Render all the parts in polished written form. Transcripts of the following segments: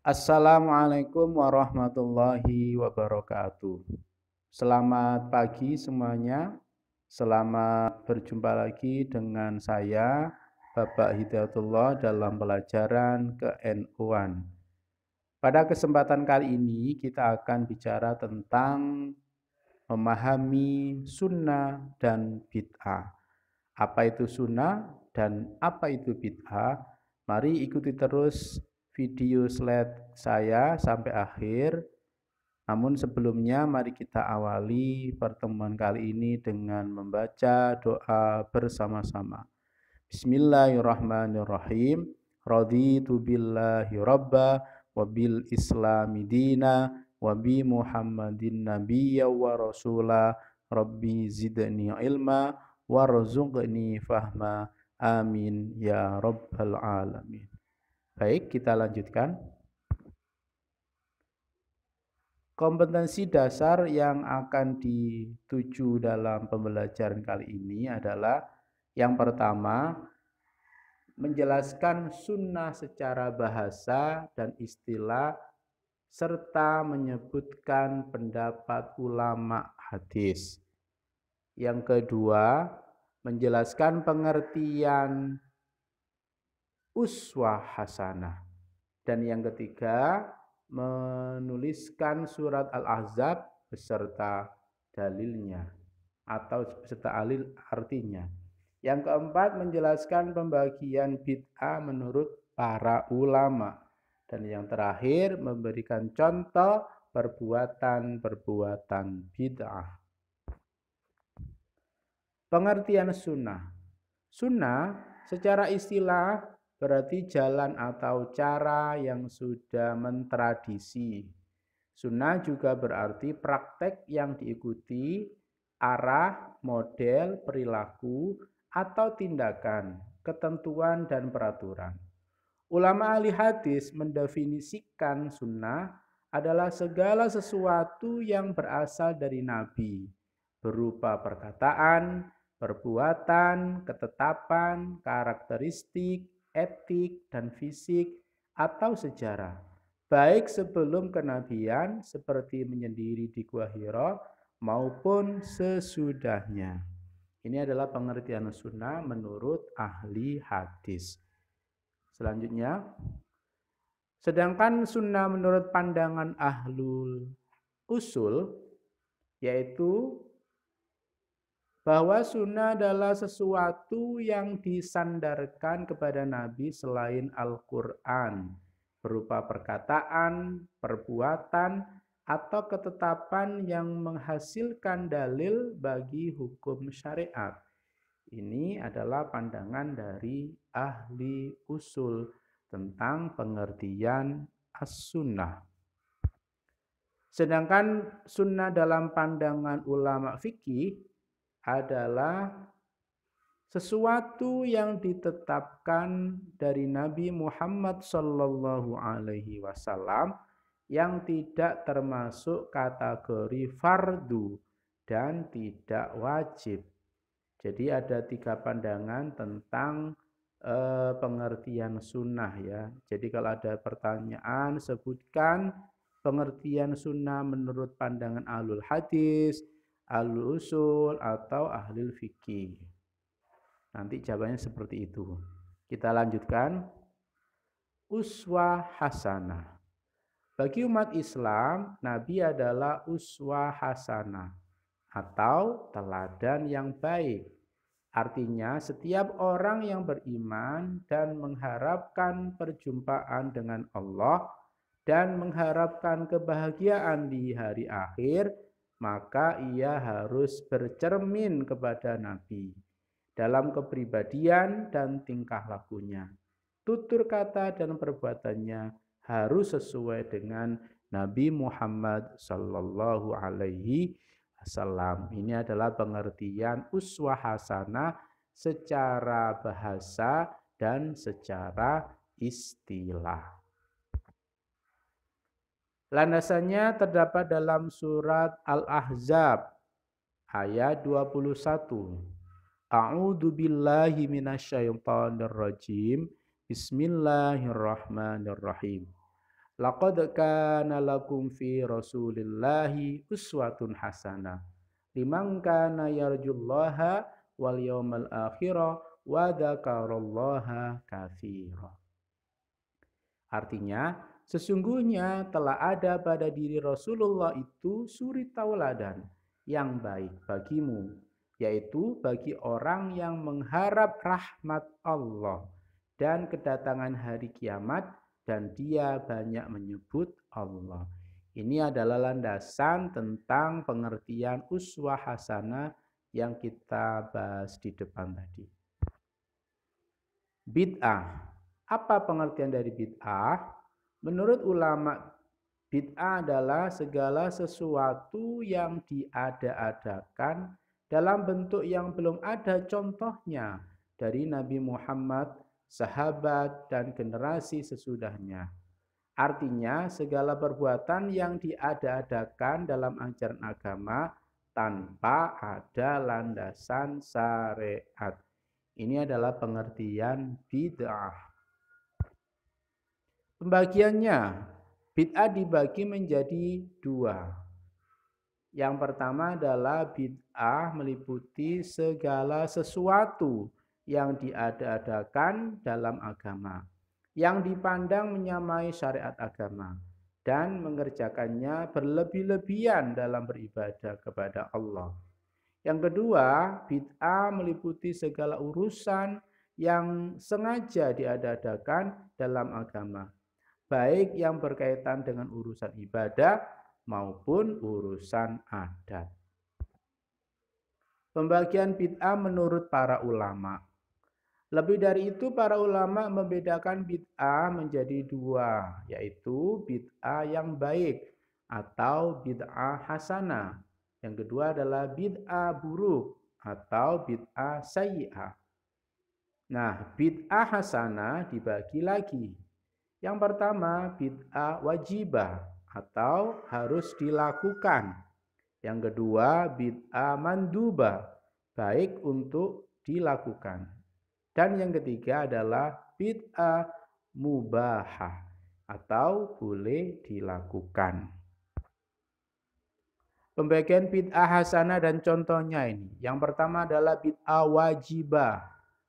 Assalamualaikum warahmatullahi wabarakatuh. Selamat pagi semuanya. Selamat berjumpa lagi dengan saya, Bapak Hidayatullah dalam pelajaran ke-NU-an. Pada kesempatan kali ini kita akan bicara tentang memahami sunnah dan bid'ah. Apa itu sunnah dan apa itu bid'ah? Mari ikuti terus video slide saya sampai akhir. Namun sebelumnya mari kita awali pertemuan kali ini dengan membaca doa bersama-sama. Bismillahirrahmanirrahim. Raditu billahi rabba wa bil islami dina wa bi Muhammadin nabiyya wa rasula. Rabbi zidni ilma warzuqni fahma. Amin ya rabbal alamin. Baik, kita lanjutkan. Kompetensi dasar yang akan dituju dalam pembelajaran kali ini adalah yang pertama, menjelaskan sunnah secara bahasa dan istilah serta menyebutkan pendapat ulama hadis. Yang kedua, menjelaskan pengertian uswah hasanah. Dan yang ketiga, menuliskan surat Al-Ahzab beserta dalilnya atau beserta artinya. Yang keempat, menjelaskan pembagian bid'ah menurut para ulama. Dan yang terakhir, memberikan contoh perbuatan-perbuatan bid'ah. Pengertian sunnah. Sunnah secara istilah berarti jalan atau cara yang sudah mentradisi. Sunnah juga berarti praktek yang diikuti, arah, model, perilaku, atau tindakan, ketentuan, dan peraturan. Ulama ahli hadis mendefinisikan sunnah adalah segala sesuatu yang berasal dari Nabi, berupa perkataan, perbuatan, ketetapan, karakteristik, etik, dan fisik, atau sejarah, baik sebelum kenabian seperti menyendiri di Gua Hira maupun sesudahnya. Ini adalah pengertian sunnah menurut ahli hadis. Selanjutnya, sedangkan sunnah menurut pandangan ahlul usul, yaitu bahwa sunnah adalah sesuatu yang disandarkan kepada Nabi selain Al-Quran, berupa perkataan, perbuatan, atau ketetapan yang menghasilkan dalil bagi hukum syariat. Ini adalah pandangan dari ahli usul tentang pengertian as-sunnah. Sedangkan sunnah dalam pandangan ulama fikih adalah sesuatu yang ditetapkan dari Nabi Muhammad Sallallahu Alaihi Wasallam yang tidak termasuk kategori fardu dan tidak wajib. Jadi ada 3 pandangan tentang pengertian sunnah ya. Jadi kalau ada pertanyaan sebutkan pengertian sunnah menurut pandangan ahlul hadis, ahlul usul, atau ahlul fikih. Nanti jawabannya seperti itu. Kita lanjutkan. Uswah hasanah. Bagi umat Islam, Nabi adalah uswah hasanah atau teladan yang baik. Artinya setiap orang yang beriman dan mengharapkan perjumpaan dengan Allah dan mengharapkan kebahagiaan di hari akhir, maka ia harus bercermin kepada Nabi dalam kepribadian dan tingkah lakunya. Tutur kata dan perbuatannya harus sesuai dengan Nabi Muhammad Sallallahu Alaihi Wasallam. Ini adalah pengertian uswah hasanah secara bahasa dan secara istilah. Landasannya terdapat dalam surat Al-Ahzab ayat 21. A'udzu billahi minasyaitonir rajim. Bismillahirrahmanirrahim. Laqad kana lakum fi Rasulillahi uswatun hasanah liman kana yarjullaha wal yawmal akhirah wa dzakarallaha katsira. Artinya, sesungguhnya telah ada pada diri Rasulullah itu suri tauladan yang baik bagimu, yaitu bagi orang yang mengharap rahmat Allah dan kedatangan hari kiamat dan dia banyak menyebut Allah. Ini adalah landasan tentang pengertian uswah hasanah yang kita bahas di depan tadi. Bid'ah. Apa pengertian dari bid'ah? Menurut ulama, bid'ah adalah segala sesuatu yang diada-adakan dalam bentuk yang belum ada contohnya dari Nabi Muhammad, sahabat, dan generasi sesudahnya. Artinya, segala perbuatan yang diada-adakan dalam ajaran agama tanpa ada landasan syariat. Ini adalah pengertian bid'ah. Pembagiannya, bid'ah dibagi menjadi dua. Yang pertama adalah bid'ah meliputi segala sesuatu yang diada-adakan dalam agama, yang dipandang menyamai syariat agama, dan mengerjakannya berlebih-lebihan dalam beribadah kepada Allah. Yang kedua, bid'ah meliputi segala urusan yang sengaja diada-adakan dalam agama, baik yang berkaitan dengan urusan ibadah maupun urusan adat. Pembagian bid'ah menurut para ulama. Lebih dari itu, para ulama membedakan bid'ah menjadi dua, yaitu bid'ah yang baik atau bid'ah hasanah. Yang kedua adalah bid'ah buruk atau bid'ah sayyi'ah. Nah, bid'ah hasanah dibagi lagi. Yang pertama, bid'ah wajibah atau harus dilakukan. Yang kedua, bid'ah mandubah, baik untuk dilakukan. Dan yang ketiga adalah bid'ah mubahah atau boleh dilakukan. Pembagian bid'ah hasanah dan contohnya ini. Yang pertama adalah bid'ah wajibah,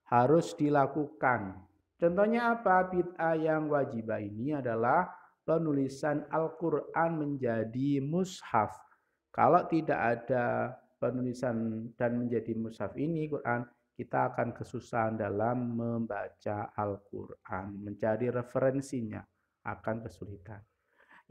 harus dilakukan. Contohnya apa? Bid'ah yang wajibah ini adalah penulisan Al-Quran menjadi mushaf. Kalau tidak ada penulisan dan menjadi mushaf ini Quran, kita akan kesusahan dalam membaca Al-Quran. Mencari referensinya akan kesulitan.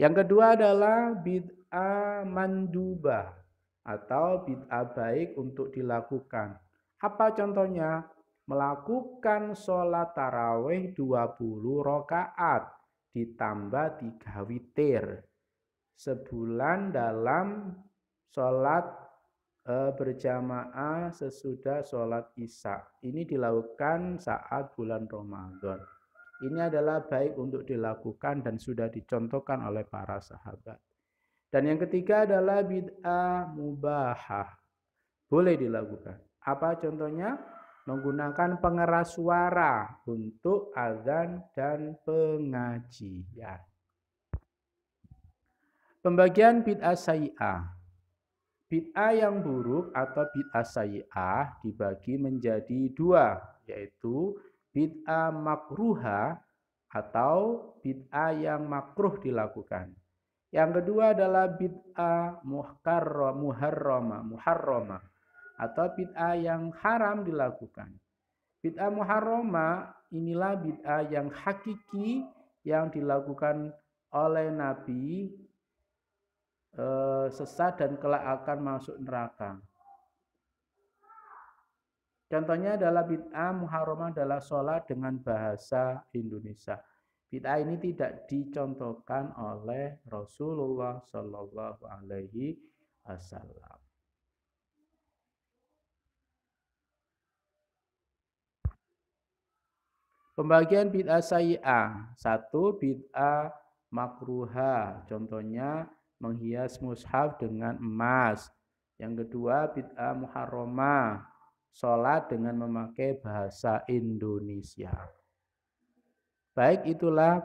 Yang kedua adalah bid'ah mandubah atau bid'ah baik untuk dilakukan. Apa contohnya? Melakukan sholat tarawih 20 rakaat ditambah 3 witir sebulan dalam sholat berjamaah sesudah sholat isya. Ini dilakukan saat bulan Ramadan. Ini adalah baik untuk dilakukan dan sudah dicontohkan oleh para sahabat. Dan yang ketiga adalah bid'ah mubahah. Boleh dilakukan. Apa contohnya? Menggunakan pengeras suara untuk azan dan pengajian. Pembagian bid'ah sayyi'ah. Bid'ah yang buruk atau bid'ah sayyi'ah dibagi menjadi dua, yaitu bid'ah makruha atau bid'ah yang makruh dilakukan. Yang kedua adalah bid'ah muharramah atau bid'ah yang haram dilakukan. Bid'ah muharramah inilah bid'ah yang hakiki yang dilakukan oleh Nabi sesat dan kelak akan masuk neraka. Contohnya adalah bid'ah muharramah adalah sholat dengan bahasa Indonesia. Bid'ah ini tidak dicontohkan oleh Rasulullah Shallallahu Alaihi Wasallam. Pembagian bid'ah sayyi'ah. Satu, bid'ah makruha. Contohnya menghias mushaf dengan emas. Yang kedua, bid'ah muharramah. Sholat dengan memakai bahasa Indonesia. Baik, itulah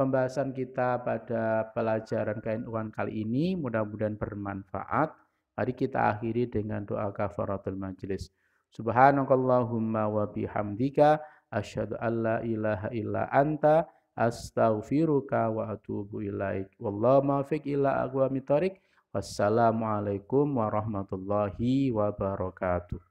pembahasan kita pada pelajaran KNU kali ini mudah-mudahan bermanfaat. Mari kita akhiri dengan doa kafaratul majelis. Subhanakallahumma wa bihamdika asyhadu an la ilaha illa anta astaghfiruka wa atubu ilaik. Wallahu muwaffiq ila aqwamit thoriq. Wassalamualaikum warahmatullahi wabarakatuh.